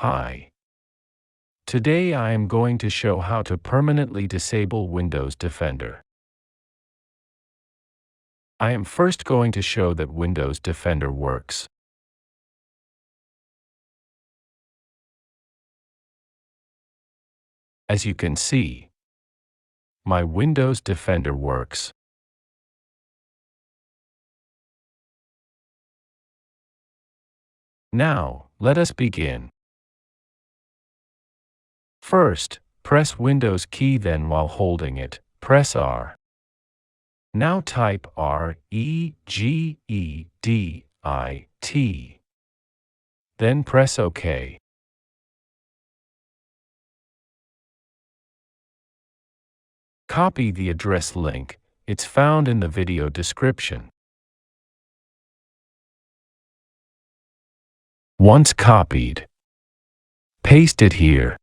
Hi. Today I am going to show how to permanently disable Windows Defender. I am first going to show that Windows Defender works. As you can see, my Windows Defender works. Now, let us begin. First, press Windows key, then while holding it, press R. Now type REGEDIT. Then press OK. Copy the address link, it's found in the video description. Once copied, paste it here.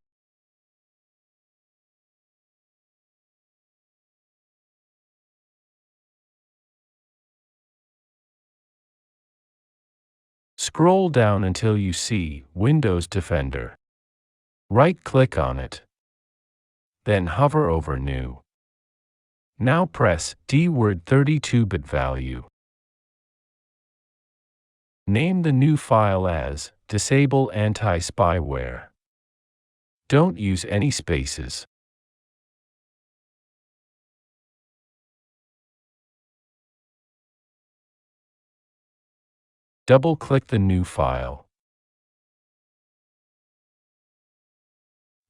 Scroll down until you see Windows Defender. Right-click on it. Then hover over New. Now press DWORD 32-bit value. Name the new file as Disable Anti-Spyware. Don't use any spaces. Double-click the new file.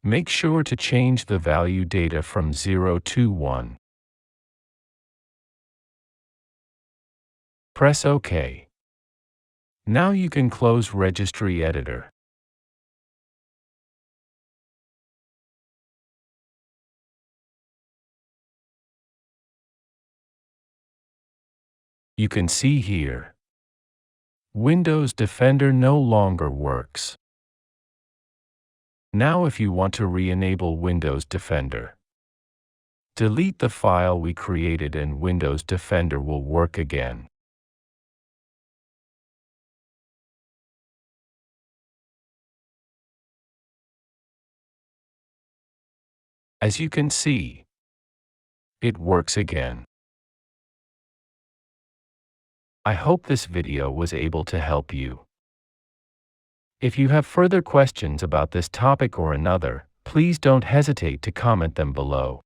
Make sure to change the value data from 0 to 1. Press OK. Now you can close Registry Editor. You can see here, Windows Defender no longer works. Now if you want to re-enable Windows Defender, delete the file we created and Windows Defender will work again. As you can see, it works again. I hope this video was able to help you. If you have further questions about this topic or another, please don't hesitate to comment them below.